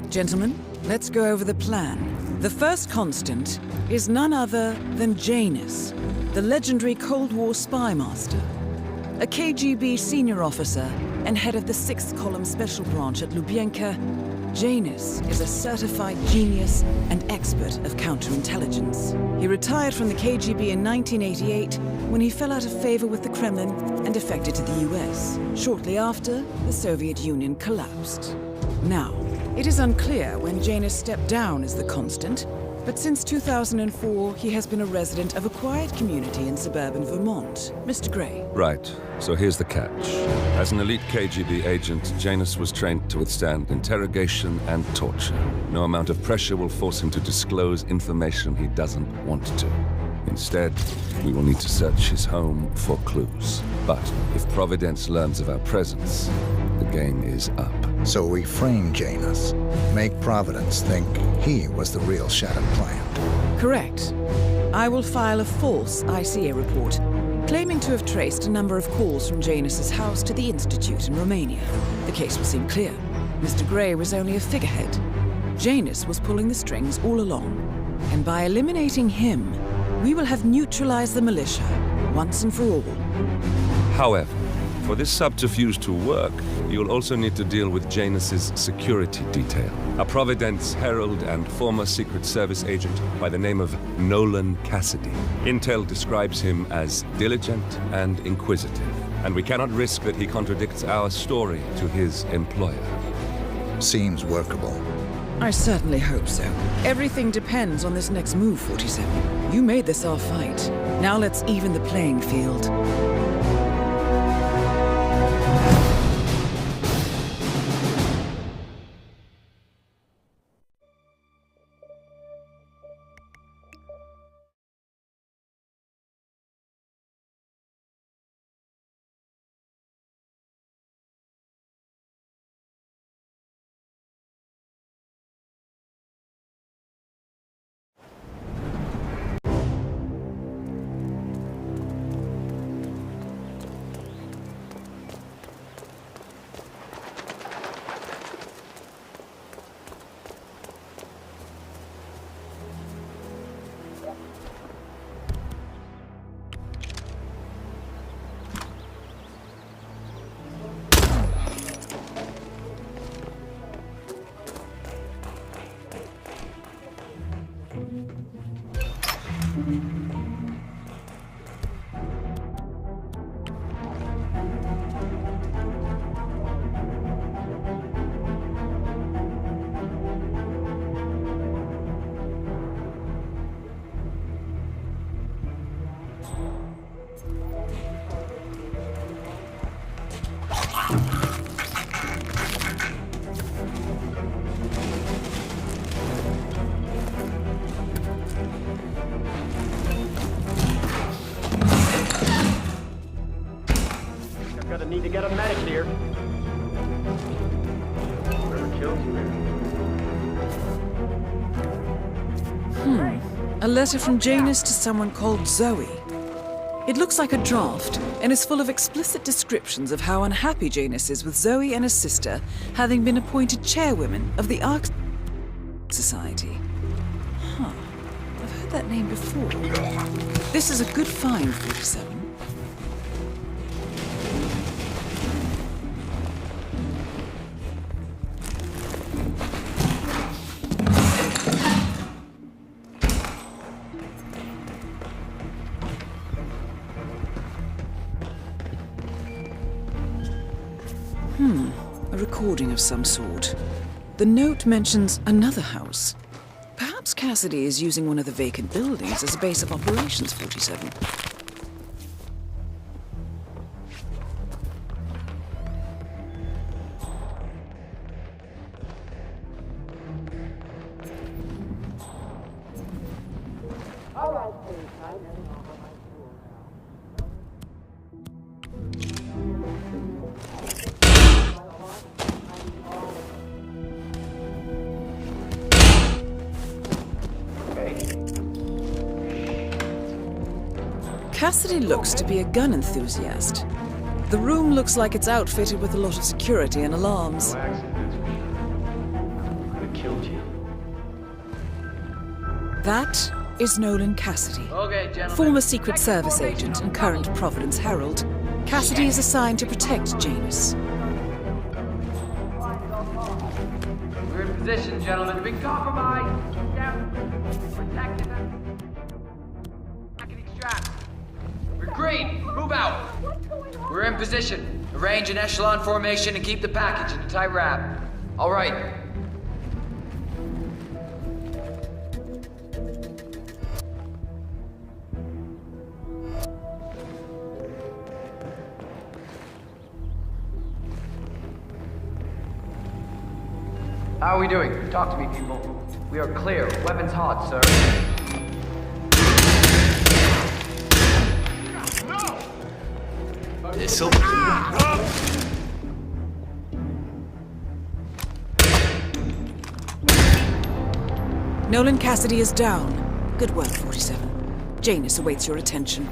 Gentlemen, let's go over the plan. The first constant is none other than Janus, the legendary Cold War spy master. A KGB senior officer and head of the 6th Column Special Branch at Lubyanka, Janus is a certified genius and expert of counterintelligence. He retired from the KGB in 1988 when he fell out of favor with the Kremlin and defected to the US. Shortly after, the Soviet Union collapsed. Now, it is unclear when Janus stepped down as the constant, but since 2004, he has been a resident of a quiet community in suburban Vermont. Mr. Gray. Right. So here's the catch. As an elite KGB agent, Janus was trained to withstand interrogation and torture. No amount of pressure will force him to disclose information he doesn't want to. Instead, we will need to search his home for clues. But if Providence learns of our presence, the game is up. So we frame Janus, make Providence think he was the real shattered plant. Correct. I will file a false ICA report, claiming to have traced a number of calls from Janus's house to the Institute in Romania. The case will seem clear. Mr. Gray was only a figurehead. Janus was pulling the strings all along. And by eliminating him, we will have neutralized the militia, once and for all. However, for this subterfuge to work, you'll also need to deal with Janus's security detail. A Providence herald and former Secret Service agent by the name of Nolan Cassidy. Intel describes him as diligent and inquisitive, and we cannot risk that he contradicts our story to his employer. Seems workable. I certainly hope so. Everything depends on this next move, 47. You made this our fight. Now let's even the playing field. Gonna need to get a medic here. A letter from Janus to someone called Zoe. It looks like a draft and is full of explicit descriptions of how unhappy Janus is with Zoe and his sister having been appointed chairwomen of the Arc Society. Huh. I've heard that name before. This is a good find, 47. A recording of some sort. The note mentions another house. Perhaps Cassidy is using one of the vacant buildings as a base of operations, 47. Cassidy looks to be a gun enthusiast. The room looks like it's outfitted with a lot of security and alarms. That is Nolan Cassidy. Okay, gentlemen. Former Secret Service agent and current Providence Herald, Cassidy is assigned to protect Janus. We're in position, gentlemen. Big compromise. Down. Protect it. I can extract. We're green. Move out. We're in position. Arrange an echelon formation and keep the package in a tight wrap. All right. How are we doing? Talk to me, people. We are clear. Weapons hot, sir. This'll... Nolan Cassidy is down. Good work, 47. Janus awaits your attention.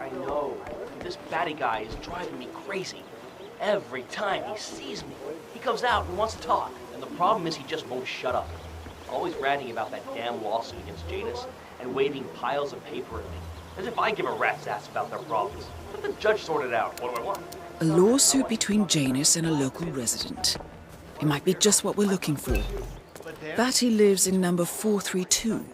I know. This batty guy is driving me crazy. Every time he sees me, he comes out and wants to talk. And the problem is he just won't shut up. Always ranting about that damn lawsuit against Janus and waving piles of paper at me. As if I give a rat's ass about their problems. Let the judge sort it out. What do I want? A lawsuit between Janus and a local resident. It might be just what we're looking for. Batty lives in number 432.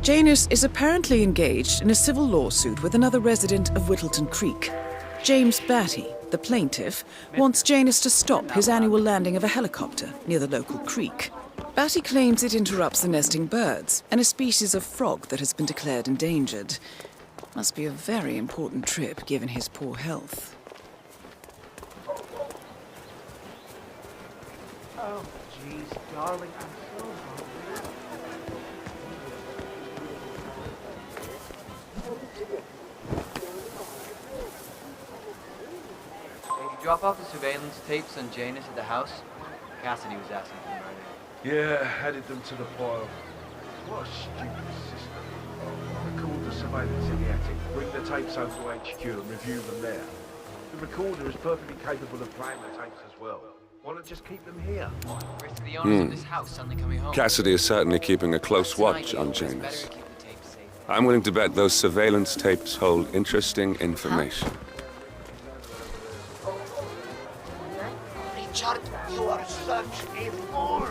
Janus is apparently engaged in a civil lawsuit with another resident of Whittleton Creek. James Batty, the plaintiff, wants Janus to stop his annual landing of a helicopter near the local creek. Batty claims it interrupts the nesting birds and a species of frog that has been declared endangered. Must be a very important trip given his poor health. Oh, jeez, darling, I'm so hungry. Hey, did you drop off the surveillance tapes on Janus at the house? Cassidy was asking for them earlier. Yeah, added them to the pile. What a stupid system. Record the surveillance in the attic, bring the tapes over to HQ and review them there. The recorder is perfectly capable of playing the tapes as well. Why not just keep them here? Where's the owners of this house suddenly coming home? Cassidy is certainly keeping a close watch on Janus. I'm willing to bet those surveillance tapes hold interesting information. Richard, you are such a fool!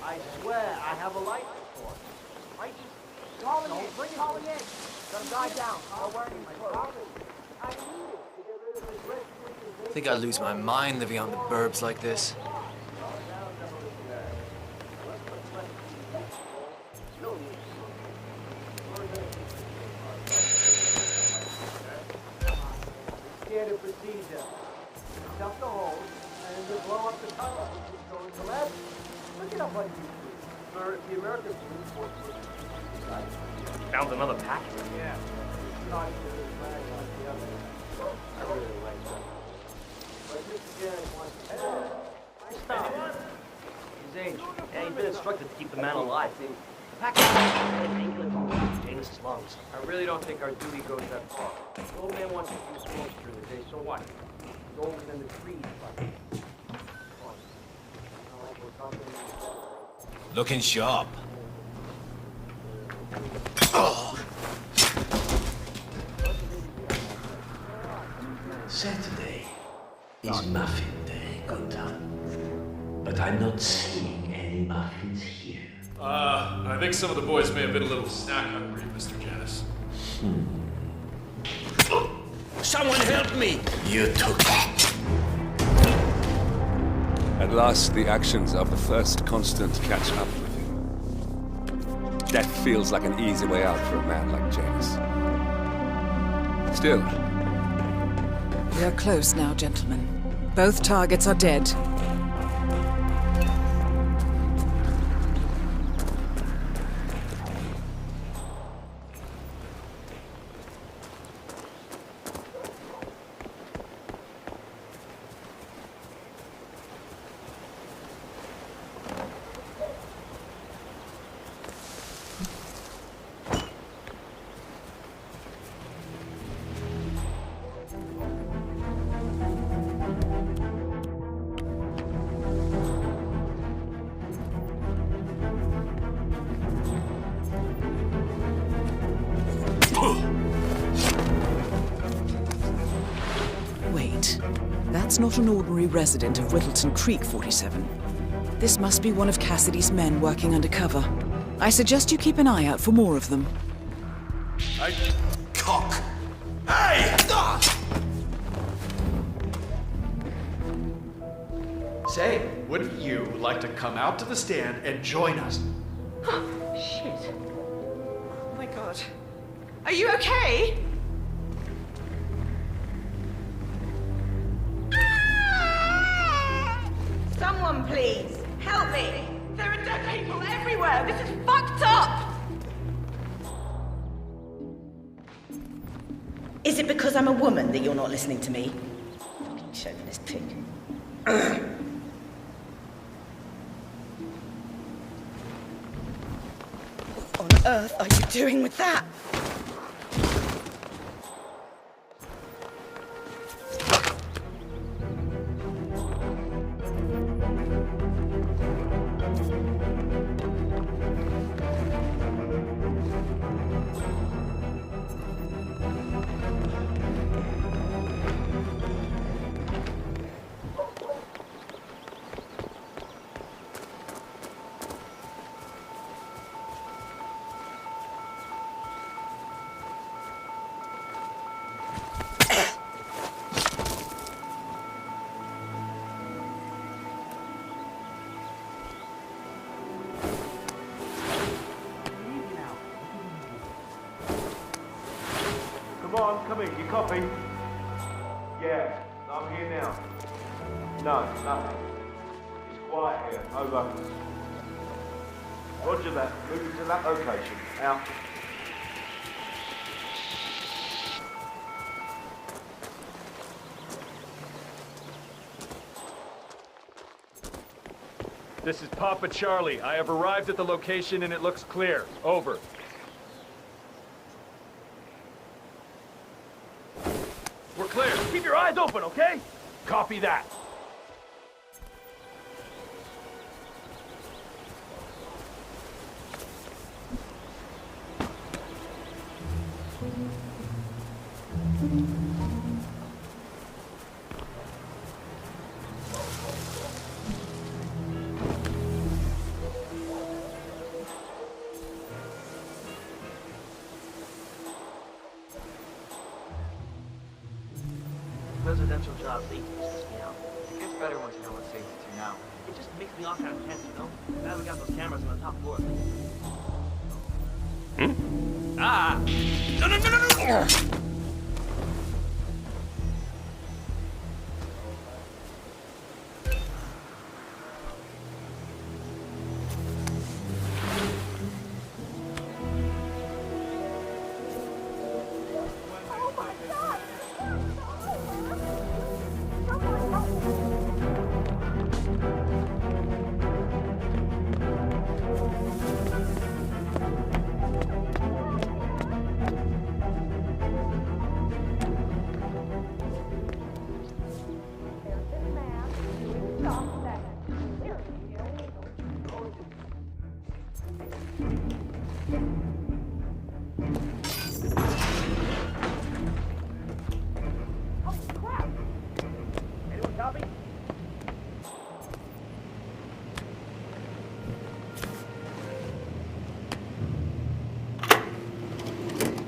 I swear I have a license for it. I just calling in. Bring calling in. Got a guy down. I'll wear my clothes. I think I'd lose my mind living on the burbs like this. Standard procedure. Dump the hose and then blow up the tunnel. Going to left. Look it up on YouTube. The American police force. Found another package. Yeah. Not to the flag like the other. I really like that. But Mr. Garrett wants to stop. His age. Yeah, he's been instructed to keep the man alive. Pack it up. Painkiller from Janus' lungs. I really don't think our duty goes that far. The old man wants to use force during the day, so what? Go over in the trees, but... Looking sharp. Saturday is muffin day, Gunter. But I'm not seeing any muffins here. I think some of the boys may have been a little snack hungry, Mr. Janus. Someone help me! You took it. At last, the actions of the first constant catch up with him. Death feels like an easy way out for a man like Janus. Still, We are close now, gentlemen. Both targets are dead. Wait, that's not an ordinary resident of Whittleton Creek, 47. This must be one of Cassidy's men working undercover. I suggest you keep an eye out for more of them. Cock! Hey! Say, wouldn't you like to come out to the stand and join us? Shit. Oh my god. Are you okay? Someone please, help me. There are dead people everywhere. This is fucked up. Is it because I'm a woman that you're not listening to me? Chauvinist pig. What on earth are you doing with that? Come in, you copy? Yeah, I'm here now. No, nothing. It's quiet here. Over. Roger that. Moving to that location. Out. This is Papa Charlie. I have arrived at the location and it looks clear. Over. We're clear. Keep your eyes open, okay? Copy that. Residential job safety stresses me out. It gets better once you know what safety to now. It just makes me all kind of tense, you know? Now we got those cameras on the top floor. Ah! No, no, no, no, no!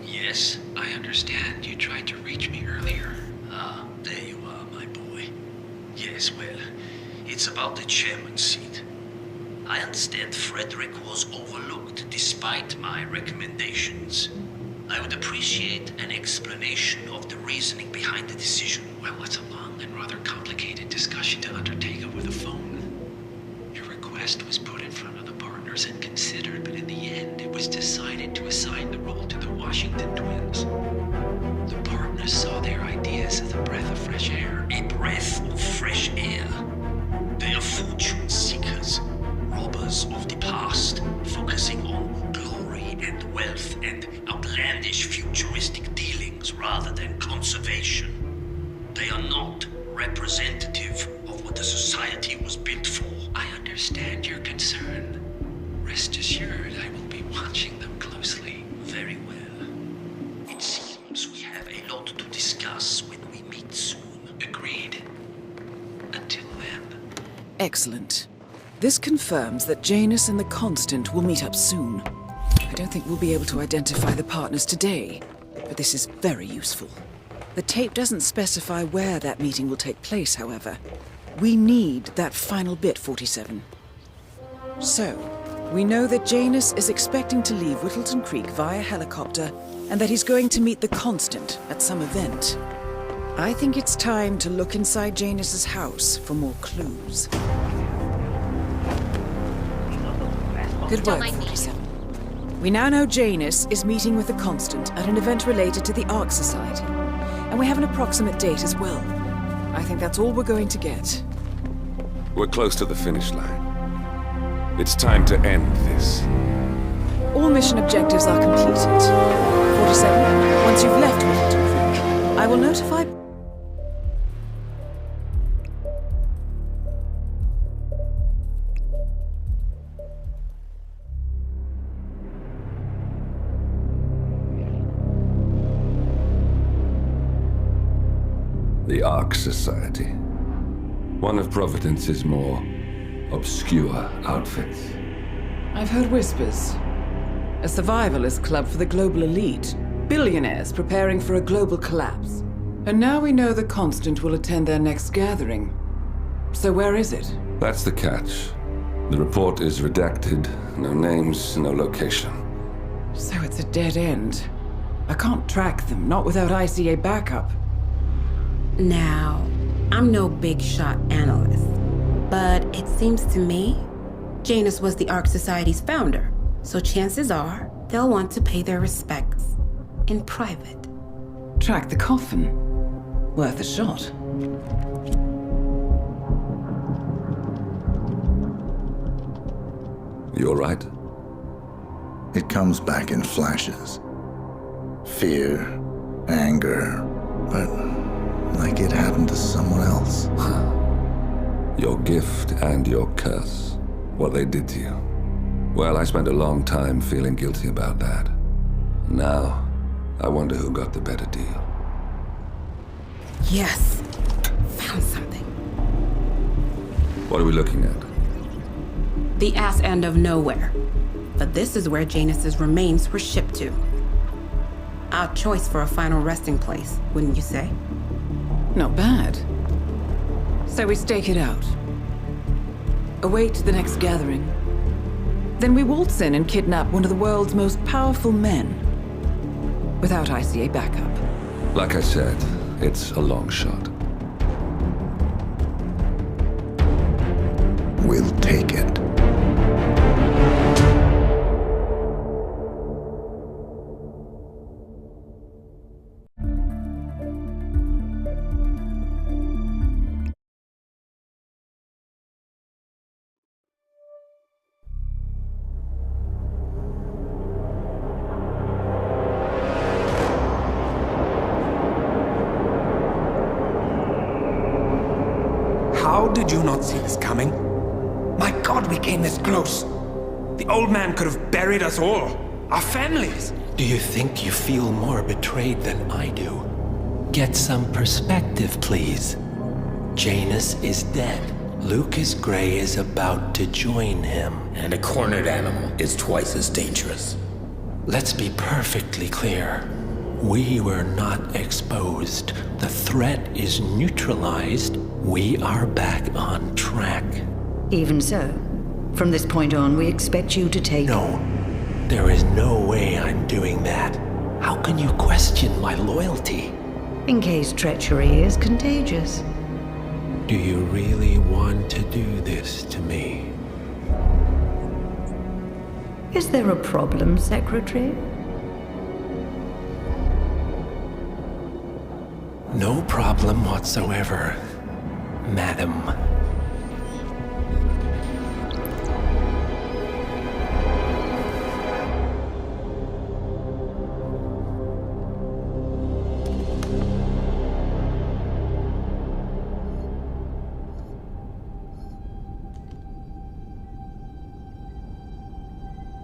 Yes, I understand. You tried to reach me earlier. Ah, there you are, my boy. Yes, well, it's about the chairman's seat. I understand Frederick was overlooked despite my recommendations. I would appreciate an explanation of the reasoning behind the decision. Well, it's a long and rather complicated discussion to undertake over the phone. Your request was put in front of the partners and considered, but in the end, it was decided to assign the role to the Washington twins. The partners saw their ideas as a breath of fresh air. A breath of fresh air. They are fortune seekers, robbers of the past, focusing on glory and wealth and outlandish futuristic dealings rather than conservation. They are not representative of what the society was built for. I understand your concern. Rest assured, I will be watching them closely. Very well. It seems we have a lot to discuss when we meet soon. Agreed. Until then. Excellent. This confirms that Janus and the Constant will meet up soon. I don't think we'll be able to identify the partners today, but this is very useful. The tape doesn't specify where that meeting will take place, however. We need that final bit, 47. So, we know that Janus is expecting to leave Whittleton Creek via helicopter, and that he's going to meet the Constant at some event. I think it's time to look inside Janus's house for more clues. Good work, 47. We now know Janus is meeting with the Constant at an event related to the Ark Society, and we have an approximate date as well. I think that's all we're going to get. We're close to the finish line. It's time to end this. All mission objectives are completed. 47, once you've left Whittleton Creek, I will notify... The Ark Society. One of Providence's more obscure outfits. I've heard whispers. A survivalist club for the global elite. Billionaires preparing for a global collapse. And now we know the Constant will attend their next gathering. So where is it? That's the catch. The report is redacted. No names, no location. So it's a dead end. I can't track them, not without ICA backup. Now, I'm no big shot analyst, but it seems to me Janus was the Ark Society's founder, so chances are they'll want to pay their respects in private. Track the coffin. Worth a shot. You all right? It comes back in flashes. Fear, anger, but like it happened to someone else. Your gift and your curse. What they did to you. Well, I spent a long time feeling guilty about that. Now, I wonder who got the better deal. Yes. Found something. What are we looking at? The ass end of nowhere. But this is where Janus's remains were shipped to. Our choice for a final resting place, wouldn't you say? Not bad. So we stake it out. Await the next gathering. Then we waltz in and kidnap one of the world's most powerful men. Without ICA backup. Like I said, it's a long shot. We'll take it. How did you not see this coming? My God, we came this close. The old man could have buried us all. our families. Do you think you feel more betrayed than I do? Get some perspective, please. Janus is dead. Lucas Gray is about to join him. And a cornered animal is twice as dangerous. Let's be perfectly clear. We were not exposed. The threat is neutralized. We are back on track. Even so, from this point on, we expect you to take... No, there is no way I'm doing that. How can you question my loyalty? In case treachery is contagious. Do you really want to do this to me? Is there a problem, Secretary? No problem whatsoever, Madam.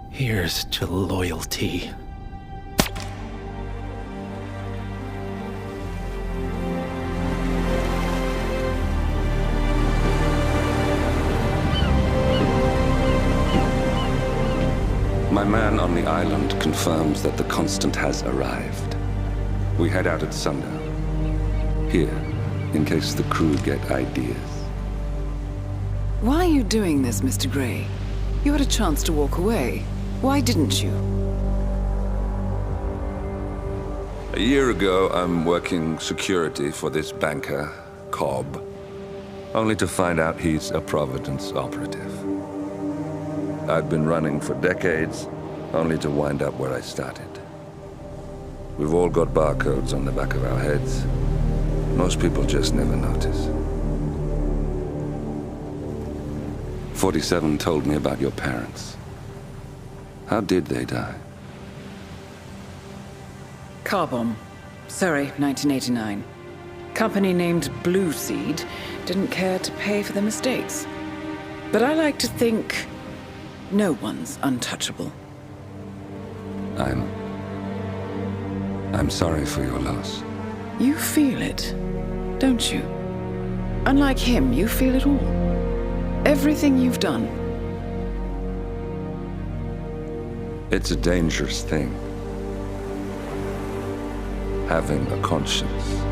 Here's to loyalty. My man on the island confirms that the Constant has arrived. We head out at sundown. Here, in case the crew get ideas. Why are you doing this, Mr. Gray? You had a chance to walk away. Why didn't you? A year ago, I'm working security for this banker, Cobb, only to find out he's a Providence operative. I've been running for decades, only to wind up where I started. We've all got barcodes on the back of our heads. Most people just never notice. 47 told me about your parents. How did they die? Car bomb. Surrey, 1989. Company named Blue Seed didn't care to pay for the mistakes. But I like to think no one's untouchable. I'm sorry for your loss. You feel it, don't you? Unlike him, you feel it all. Everything you've done. It's a dangerous thing, having a conscience.